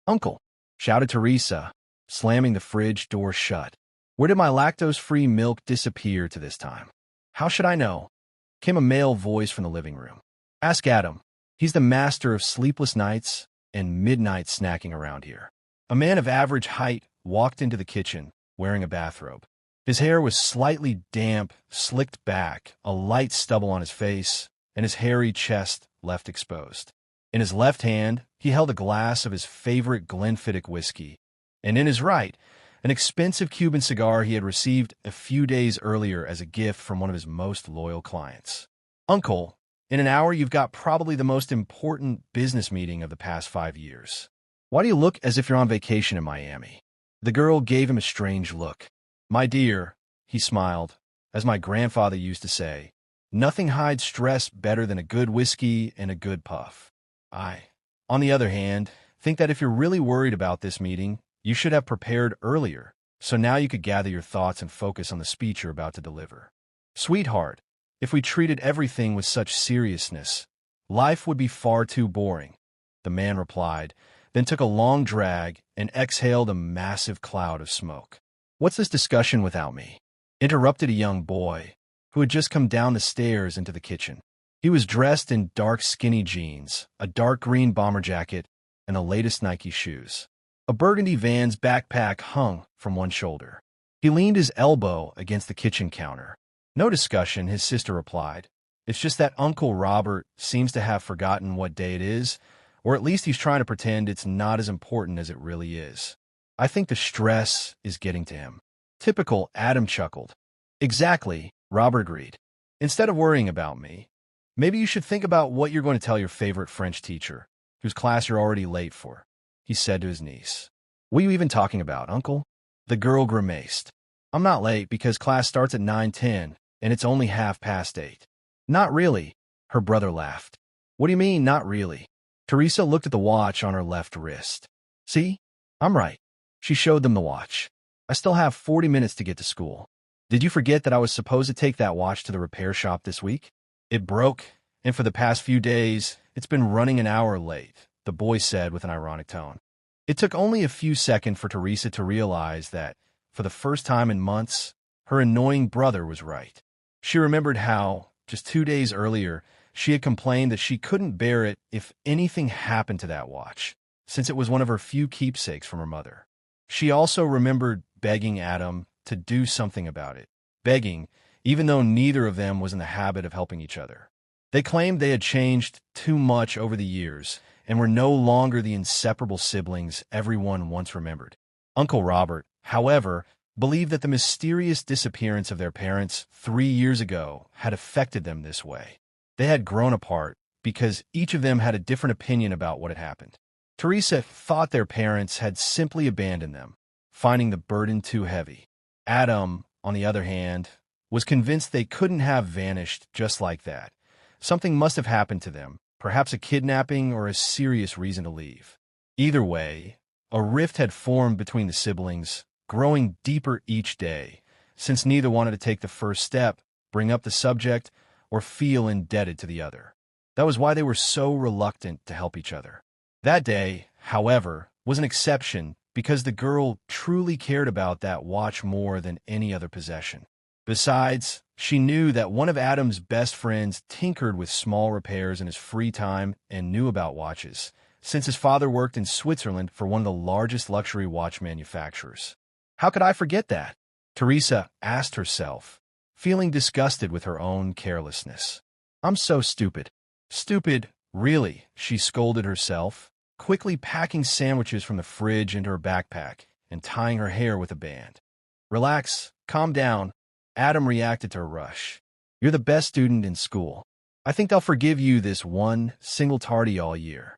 "Uncle," shouted Teresa, slamming the fridge door shut. "Where did my lactose-free milk disappear to this time?" "How should I know?" came a male voice from the living room. "Ask Adam. He's the master of sleepless nights and midnight snacking around here." A man of average height walked into the kitchen, wearing a bathrobe. His hair was slightly damp, slicked back, a light stubble on his face, and his hairy chest left exposed. In his left hand, he held a glass of his favorite Glenfiddich whiskey, and in his right, an expensive Cuban cigar he had received a few days earlier as a gift from one of his most loyal clients. "Uncle, in an hour you've got probably the most important business meeting of the past 5 years. Why do you look as if you're on vacation in Miami?" The girl gave him a strange look. "My dear," he smiled, "as my grandfather used to say, nothing hides stress better than a good whiskey and a good puff. I, on the other hand, think that if you're really worried about this meeting, you should have prepared earlier, so now you could gather your thoughts and focus on the speech you're about to deliver. Sweetheart, if we treated everything with such seriousness, life would be far too boring," the man replied, then took a long drag and exhaled a massive cloud of smoke. "What's this discussion without me?" interrupted a young boy who had just come down the stairs into the kitchen. He was dressed in dark skinny jeans, a dark green bomber jacket, and the latest Nike shoes. A burgundy Vans backpack hung from one shoulder. He leaned his elbow against the kitchen counter. "No discussion," his sister replied. "It's just that Uncle Robert seems to have forgotten what day it is, or at least he's trying to pretend it's not as important as it really is. I think the stress is getting to him." "Typical," Adam chuckled. "Exactly," Robert agreed. "Instead of worrying about me, maybe you should think about what you're going to tell your favorite French teacher, whose class you're already late for," he said to his niece. "What are you even talking about, Uncle?" The girl grimaced. "I'm not late because class starts at 9:10, and it's only 8:30. "Not really," her brother laughed. "What do you mean, not really?" Teresa looked at the watch on her left wrist. "See? I'm right." She showed them the watch. "I still have 40 minutes to get to school. Did you forget that I was supposed to take that watch to the repair shop this week? It broke, and for the past few days, it's been running an hour late," the boy said with an ironic tone. It took only a few seconds for Teresa to realize that, for the first time in months, her annoying brother was right. She remembered how, just 2 days earlier, she had complained that she couldn't bear it if anything happened to that watch, since it was one of her few keepsakes from her mother. She also remembered begging Adam to do something about it, begging, even though neither of them was in the habit of helping each other. They claimed they had changed too much over the years and were no longer the inseparable siblings everyone once remembered. Uncle Robert, however, believed that the mysterious disappearance of their parents 3 years ago had affected them this way. They had grown apart because each of them had a different opinion about what had happened. Teresa thought their parents had simply abandoned them, finding the burden too heavy. Adam, on the other hand, was convinced they couldn't have vanished just like that. Something must have happened to them, perhaps a kidnapping or a serious reason to leave. Either way, a rift had formed between the siblings, growing deeper each day, since neither wanted to take the first step, bring up the subject, or feel indebted to the other. That was why they were so reluctant to help each other. That day, however, was an exception because the girl truly cared about that watch more than any other possession. Besides, she knew that one of Adam's best friends tinkered with small repairs in his free time and knew about watches, since his father worked in Switzerland for one of the largest luxury watch manufacturers. How could I forget that? Teresa asked herself, feeling disgusted with her own carelessness. I'm so stupid. Stupid, really, she scolded herself, quickly packing sandwiches from the fridge into her backpack and tying her hair with a band. Relax, calm down. Adam reacted to her rush. You're the best student in school. I think they'll forgive you this one single tardy all year.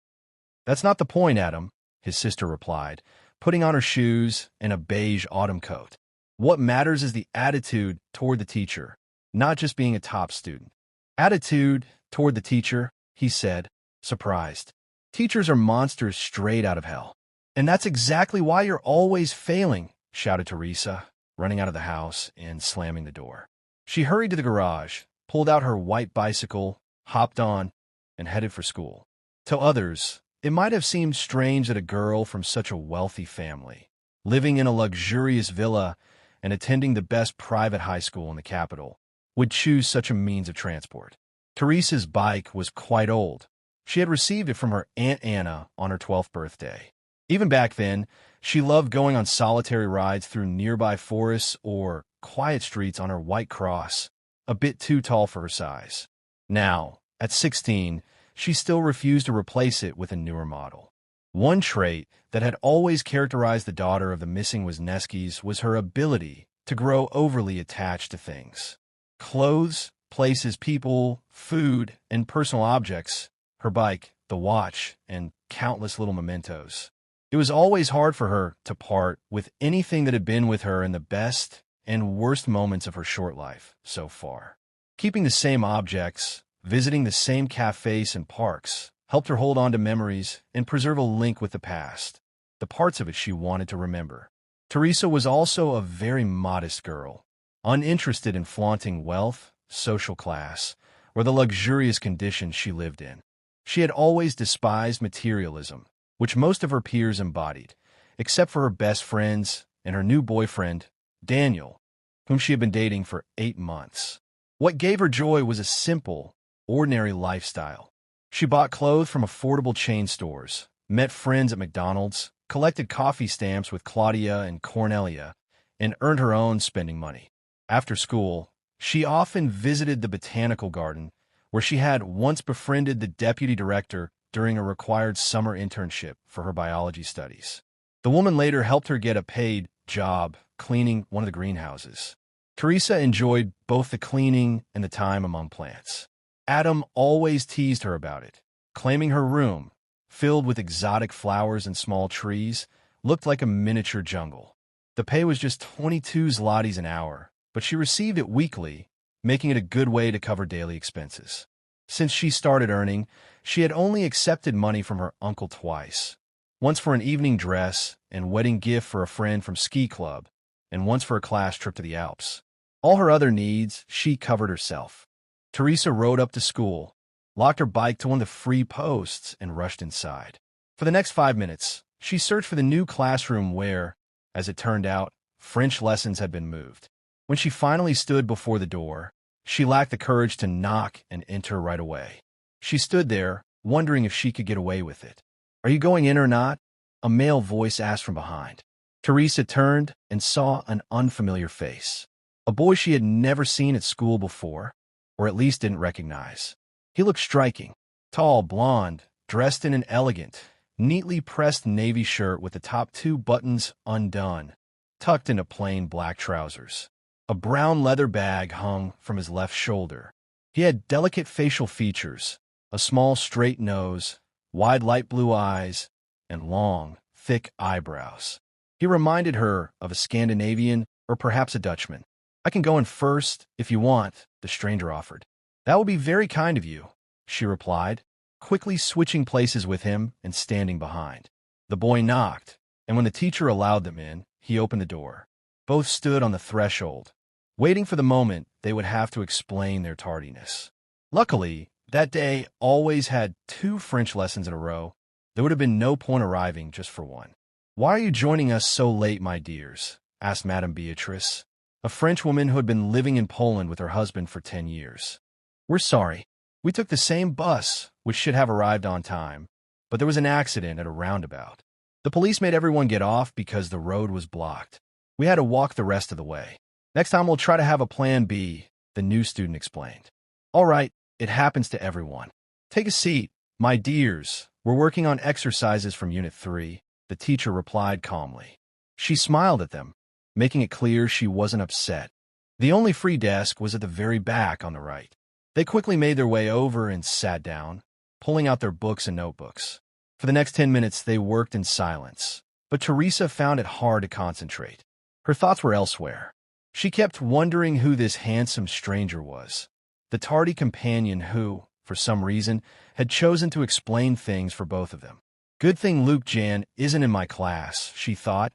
That's not the point, Adam, his sister replied, putting on her shoes and a beige autumn coat. What matters is the attitude toward the teacher, not just being a top student. Attitude toward the teacher, he said, surprised. Teachers are monsters straight out of hell. And that's exactly why you're always failing, shouted Teresa, running out of the house and slamming the door. She hurried to the garage, pulled out her white bicycle, hopped on, and headed for school. To others, It might have seemed strange that a girl from such a wealthy family, living in a luxurious villa and attending the best private high school in the capital, would choose such a means of transport. Teresa's bike was quite old. She had received it from her Aunt Anna on her 12th birthday. Even back then, she loved going on solitary rides through nearby forests or quiet streets on her white cross, a bit too tall for her size. Now, at 16, she still refused to replace it with a newer model. One trait that had always characterized the daughter of the missing Wisniewskis was her ability to grow overly attached to things. Clothes, places, people, food, and personal objects, her bike, the watch, and countless little mementos. It was always hard for her to part with anything that had been with her in the best and worst moments of her short life so far. Keeping the same objects, visiting the same cafes and parks, helped her hold on to memories and preserve a link with the past, the parts of it she wanted to remember. Teresa was also a very modest girl, uninterested in flaunting wealth, social class, or the luxurious conditions she lived in. She had always despised materialism, which most of her peers embodied, except for her best friends and her new boyfriend, Daniel, whom she had been dating for 8 months. What gave her joy was a simple, ordinary lifestyle. She bought clothes from affordable chain stores, met friends at McDonald's, collected coffee stamps with Claudia and Cornelia, and earned her own spending money. After school, she often visited the botanical garden, where she had once befriended the deputy director during a required summer internship for her biology studies. The woman later helped her get a paid job cleaning one of the greenhouses. Teresa enjoyed both the cleaning and the time among plants. Adam always teased her about it, claiming her room, filled with exotic flowers and small trees, looked like a miniature jungle. The pay was just 22 zlotys an hour, but she received it weekly, making it a good way to cover daily expenses. Since she started earning, she had only accepted money from her uncle twice, once for an evening dress and wedding gift for a friend from ski club, and once for a class trip to the Alps. All her other needs she covered herself. Teresa rode up to school, locked her bike to one of the free posts, and rushed inside. For the next 5 minutes, she searched for the new classroom where, as it turned out, French lessons had been moved. When she finally stood before the door, she lacked the courage to knock and enter right away. She stood there, wondering if she could get away with it. "Are you going in or not?" a male voice asked from behind. Teresa turned and saw an unfamiliar face. A boy she had never seen at school before, or at least didn't recognize. He looked striking, tall, blonde, dressed in an elegant, neatly pressed navy shirt with the top 2 buttons undone, tucked into plain black trousers. A brown leather bag hung from his left shoulder. He had delicate facial features, a small straight nose, wide light blue eyes, and long, thick eyebrows. He reminded her of a Scandinavian or perhaps a Dutchman. "I can go in first, if you want," the stranger offered. "That will be very kind of you," she replied, quickly switching places with him and standing behind. The boy knocked, and when the teacher allowed them in, he opened the door. Both stood on the threshold, waiting for the moment they would have to explain their tardiness. Luckily, that day always had 2 French lessons in a row. There would have been no point arriving just for one. "Why are you joining us so late, my dears?" asked Madame Beatrice, a Frenchwoman who had been living in Poland with her husband for 10 years. "We're sorry. We took the same bus, which should have arrived on time, but there was an accident at a roundabout. The police made everyone get off because the road was blocked. We had to walk the rest of the way. Next time we'll try to have a plan B," the new student explained. "All right, it happens to everyone. Take a seat, my dears. We're working on exercises from Unit 3, the teacher replied calmly. She smiled at them, making it clear she wasn't upset. The only free desk was at the very back on the right. They quickly made their way over and sat down, pulling out their books and notebooks. For the next 10 minutes, they worked in silence, but Teresa found it hard to concentrate. Her thoughts were elsewhere. She kept wondering who this handsome stranger was, the tardy companion who, for some reason, had chosen to explain things for both of them. Good thing 𝘍𝙧𝙖𝙢 isn't in my class, she thought,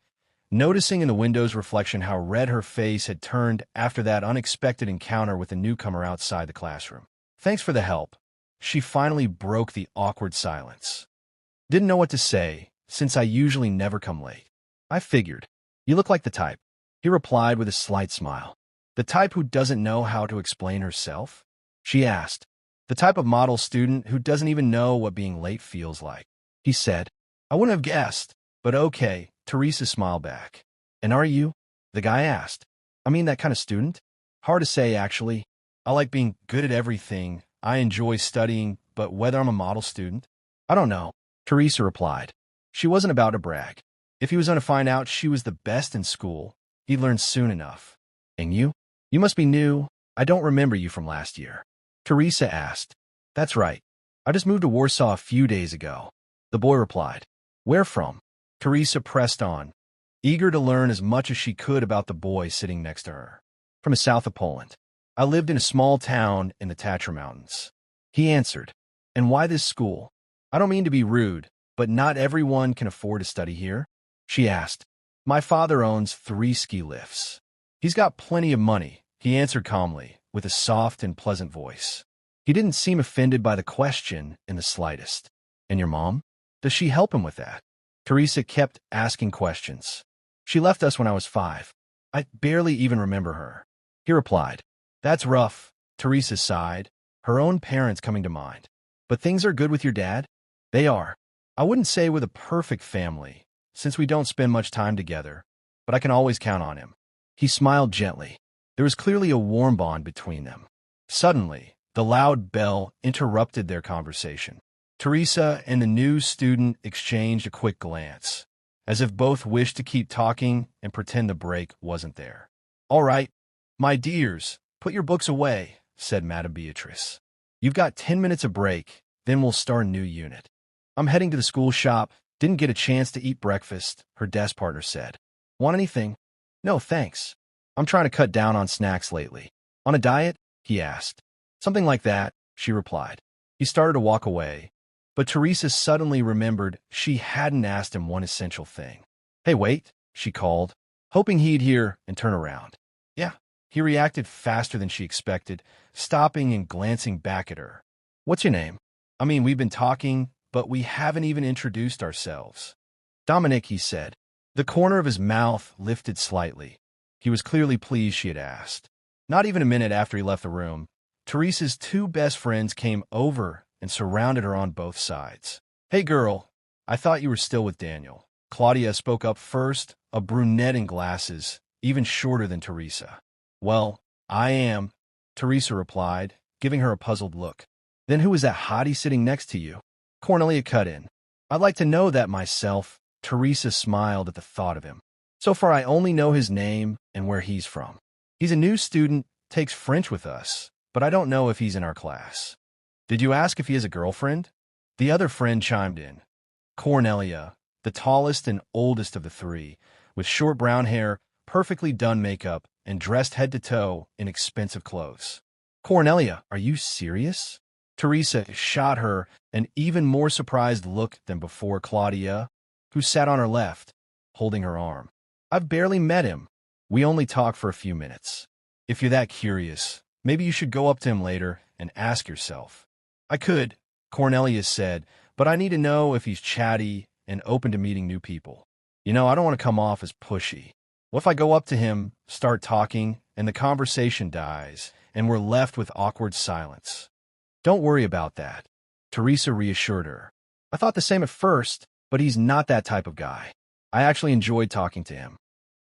noticing in the window's reflection how red her face had turned after that unexpected encounter with the newcomer outside the classroom. Thanks for the help. She finally broke the awkward silence. Didn't know what to say, since I usually never come late. I figured. You look like the type, he replied with a slight smile. The type who doesn't know how to explain herself? She asked. The type of model student who doesn't even know what being late feels like, he said. I wouldn't have guessed, but okay, Teresa smiled back. And are you? The guy asked. I mean that kind of student? Hard to say, actually. I like being good at everything. I enjoy studying, but whether I'm a model student? I don't know, Teresa replied. She wasn't about to brag. If he was going to find out she was the best in school, he'd learn soon enough. And you? You must be new. I don't remember you from last year. Teresa asked. That's right. I just moved to Warsaw a few days ago. The boy replied. Where from? Teresa pressed on, eager to learn as much as she could about the boy sitting next to her. From the south of Poland. I lived in a small town in the 𝚬𝚘𝚘 Mountains. He answered. And why this school? I don't mean to be rude, but not everyone can afford to study here? She asked. My father owns 3 ski lifts. He's got plenty of money, he answered calmly, with a soft and pleasant voice. He didn't seem offended by the question in the slightest. And your mom? Does she help him with that? Teresa kept asking questions. She left us when I was 5. I barely even remember her. He replied. That's rough, Teresa sighed, her own parents coming to mind. But things are good with your dad? They are. I wouldn't say we're the perfect family, since we don't spend much time together, but I can always count on him. He smiled gently. There was clearly a warm bond between them. Suddenly, the loud bell interrupted their conversation. Teresa and the new student exchanged a quick glance, as if both wished to keep talking and pretend the break wasn't there. All right, my dears, put your books away, said Madame Beatrice. You've got 10 minutes of break, then we'll start a new unit. I'm heading to the school shop. Didn't get a chance to eat breakfast, her desk partner said. Want anything? No, thanks. I'm trying to cut down on snacks lately. On a diet? He asked. Something like that, she replied. He started to walk away, but Teresa suddenly remembered she hadn't asked him one essential thing. Hey, wait, she called, hoping he'd hear and turn around. Yeah, he reacted faster than she expected, stopping and glancing back at her. What's your name? I mean, we've been talking, but we haven't even introduced ourselves. Dominic, he said. The corner of his mouth lifted slightly. He was clearly pleased she had asked. Not even a minute after he left the room, Teresa's 2 best friends came over and surrounded her on both sides. Hey girl, I thought you were still with Daniel. Claudia spoke up first, a brunette in glasses, even shorter than Teresa. Well, I am, Teresa replied, giving her a puzzled look. Then who is that hottie sitting next to you? Cornelia cut in. I'd like to know that myself. Teresa smiled at the thought of him. So far, I only know his name and where he's from. He's a new student, takes French with us, but I don't know if he's in our class. Did you ask if he has a girlfriend? The other friend chimed in. Cornelia, the tallest and oldest of the 3, with short brown hair, perfectly done makeup, and dressed head to toe in expensive clothes. Cornelia, are you serious? Teresa shot her an even more surprised look than before Claudia, who sat on her left, holding her arm. I've barely met him. We only talked for a few minutes. If you're that curious, maybe you should go up to him later and ask yourself. I could, Cornelia said, but I need to know if he's chatty and open to meeting new people. You know, I don't want to come off as pushy. What if I go up to him, start talking, and the conversation dies, and we're left with awkward silence? Don't worry about that, Teresa reassured her. I thought the same at first, but he's not that type of guy. I actually enjoyed talking to him.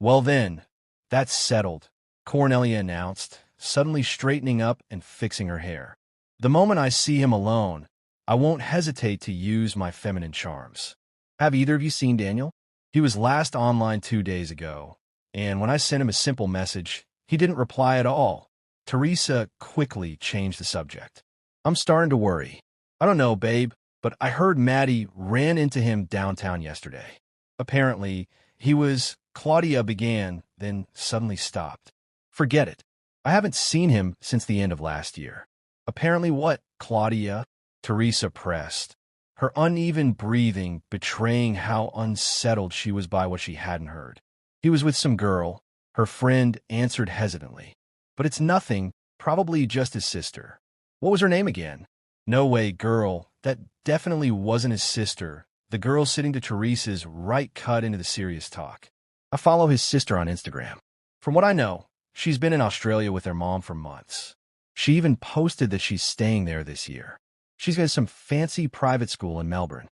Well then, that's settled, Cornelia announced, suddenly straightening up and fixing her hair. The moment I see him alone, I won't hesitate to use my feminine charms. Have either of you seen Daniel? He was last online 2 days ago, and when I sent him a simple message, he didn't reply at all. Teresa quickly changed the subject. I'm starting to worry. I don't know, babe, but I heard Maddie ran into him downtown yesterday. Apparently, he was... Claudia began, then suddenly stopped. Forget it. I haven't seen him since the end of last year. Apparently what, Claudia? Teresa pressed, her uneven breathing betraying how unsettled she was by what she hadn't heard. He was with some girl, her friend answered hesitantly. But it's nothing, probably just his sister. What was her name again? No way, girl, that definitely wasn't his sister, the girl sitting to Teresa's right cut into the serious talk. I follow his sister on Instagram. From what I know, she's been in Australia with their mom for months. She even posted that she's staying there this year. She's got some fancy private school in Melbourne.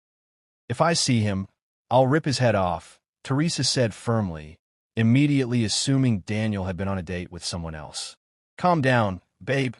If I see him, I'll rip his head off, Teresa said firmly, immediately assuming Daniel had been on a date with someone else. Calm down, babe.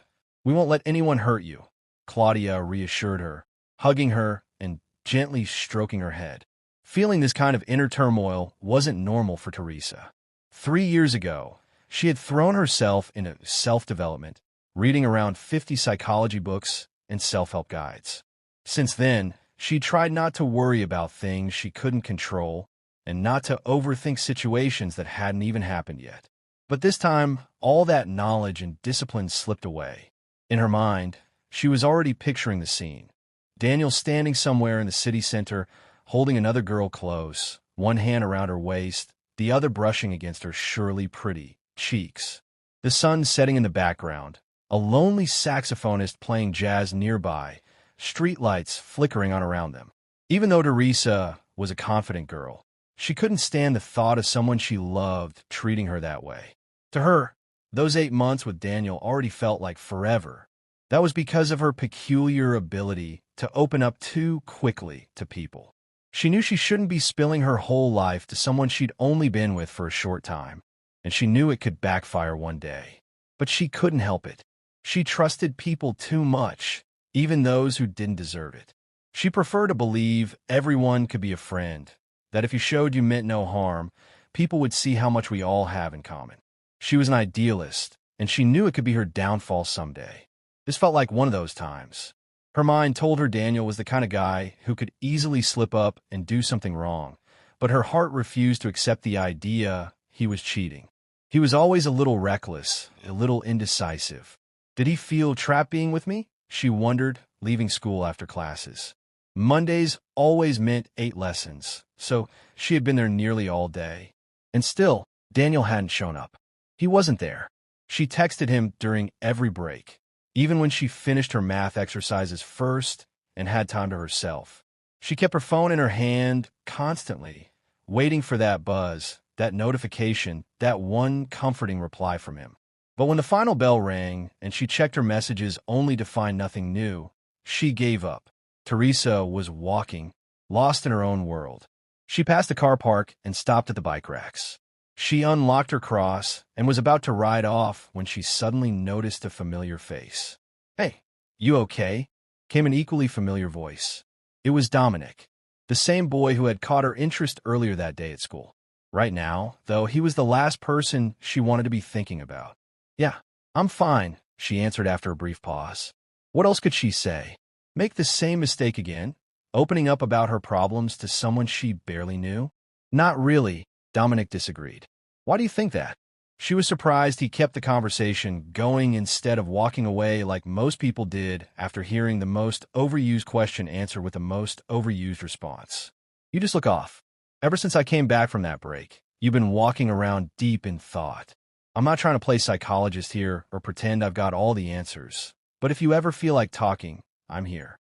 We won't let anyone hurt you, Claudia reassured her, hugging her and gently stroking her head. Feeling this kind of inner turmoil wasn't normal for Teresa. 3 years ago, she had thrown herself into self-development, reading around 50 psychology books and self-help guides. Since then, she tried not to worry about things she couldn't control and not to overthink situations that hadn't even happened yet. But this time, all that knowledge and discipline slipped away. In her mind, she was already picturing the scene. Daniel standing somewhere in the city center, holding another girl close, one hand around her waist, the other brushing against her surely pretty cheeks. The sun setting in the background, a lonely saxophonist playing jazz nearby, streetlights flickering on around them. Even though Teresa was a confident girl, she couldn't stand the thought of someone she loved treating her that way. To her, those 8 months with Daniel already felt like forever. That was because of her peculiar ability to open up too quickly to people. She knew she shouldn't be spilling her whole life to someone she'd only been with for a short time, and she knew it could backfire one day. But she couldn't help it. She trusted people too much, even those who didn't deserve it. She preferred to believe everyone could be a friend, that if you showed you meant no harm, people would see how much we all have in common. She was an idealist, and she knew it could be her downfall someday. This felt like one of those times. Her mind told her Daniel was the kind of guy who could easily slip up and do something wrong, but her heart refused to accept the idea he was cheating. He was always a little reckless, a little indecisive. Did he feel trapped being with me? She wondered, leaving school after classes. Mondays always meant 8 lessons, so she had been there nearly all day. And still, Daniel hadn't shown up. He wasn't there. She texted him during every break, even when she finished her math exercises first and had time to herself. She kept her phone in her hand constantly, waiting for that buzz, that notification, that one comforting reply from him. But when the final bell rang and she checked her messages only to find nothing new, she gave up. Teresa was walking, lost in her own world. She passed a car park and stopped at the bike racks. She unlocked her cross and was about to ride off when she suddenly noticed a familiar face. "Hey, you okay?" came an equally familiar voice. It was Dominic, the same boy who had caught her interest earlier that day at school. Right now, though, he was the last person she wanted to be thinking about. "Yeah, I'm fine," she answered after a brief pause. What else could she say? Make the same mistake again? Opening up about her problems to someone she barely knew? Not really, Dominic disagreed. Why do you think that? She was surprised he kept the conversation going instead of walking away like most people did after hearing the most overused question answered with the most overused response. "You just look off. Ever since I came back from that break, you've been walking around deep in thought. I'm not trying to play psychologist here or pretend I've got all the answers, but if you ever feel like talking, I'm here."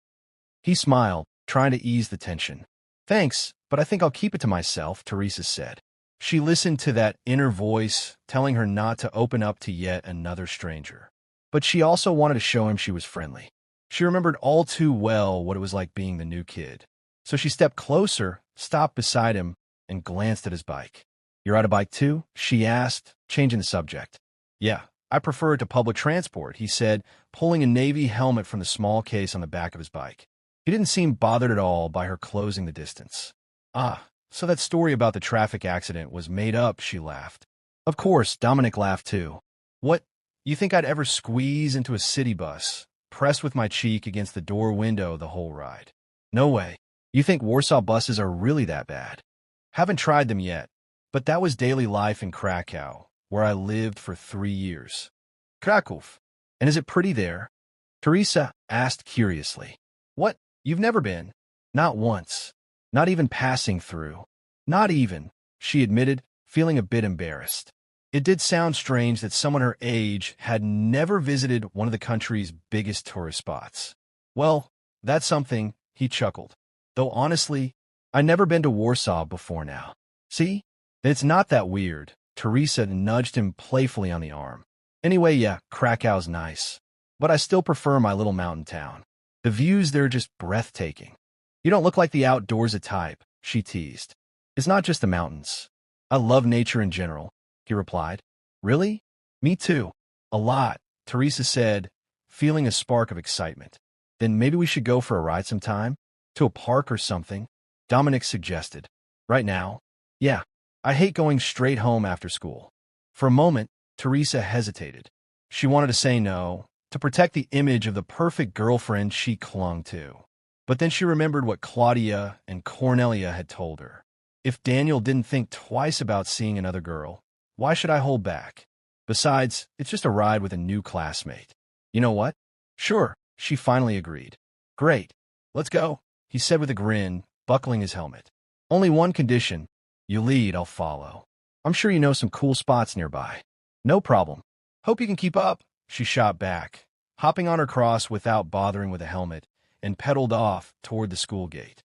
He smiled, trying to ease the tension. "Thanks, but I think I'll keep it to myself," Teresa said. She listened to that inner voice telling her not to open up to yet another stranger. But she also wanted to show him she was friendly. She remembered all too well what it was like being the new kid. So she stepped closer, stopped beside him, and glanced at his bike. "You ride a bike too?" she asked, changing the subject. "Yeah, I prefer it to public transport," he said, pulling a navy helmet from the small case on the back of his bike. He didn't seem bothered at all by her closing the distance. "Ah, so that story about the traffic accident was made up," she laughed. Of course, Dominic laughed too. "What, you think I'd ever squeeze into a city bus, pressed with my cheek against the door window the whole ride? No way. You think Warsaw buses are really that bad?" "Haven't tried them yet, but that was daily life in Krakow, where I lived for 3 years." "Kraków? And is it pretty there?" Teresa asked curiously. "What, you've never been?" "Not once. Not even passing through." "Not even," she admitted, feeling a bit embarrassed. It did sound strange that someone her age had never visited one of the country's biggest tourist spots. "Well, that's something," he chuckled. "Though honestly, I never been to Warsaw before now. See? It's not that weird. Teresa nudged him playfully on the arm. Anyway, yeah, Krakow's nice. But I still prefer my little mountain town. The views there are just breathtaking. You don't look like the outdoorsy type, she teased. It's not just the mountains. I love nature in general, he replied. Really? Me too. A lot, Teresa said, feeling a spark of excitement. Then maybe we should go for a ride sometime? To a park or something? Dominic suggested. Right now? Yeah. I hate going straight home after school. For a moment, Teresa hesitated. She wanted to say no, to protect the image of the perfect girlfriend she clung to. But then she remembered what Claudia and Cornelia had told her. If Daniel didn't think twice about seeing another girl, why should I hold back? Besides, it's just a ride with a new classmate. You know what? Sure, she finally agreed. Great. Let's go, he said with a grin, buckling his helmet. Only one condition. You lead, I'll follow. I'm sure you know some cool spots nearby. No problem. Hope you can keep up, she shot back, hopping on her cross without bothering with a helmet, and pedaled off toward the school gate.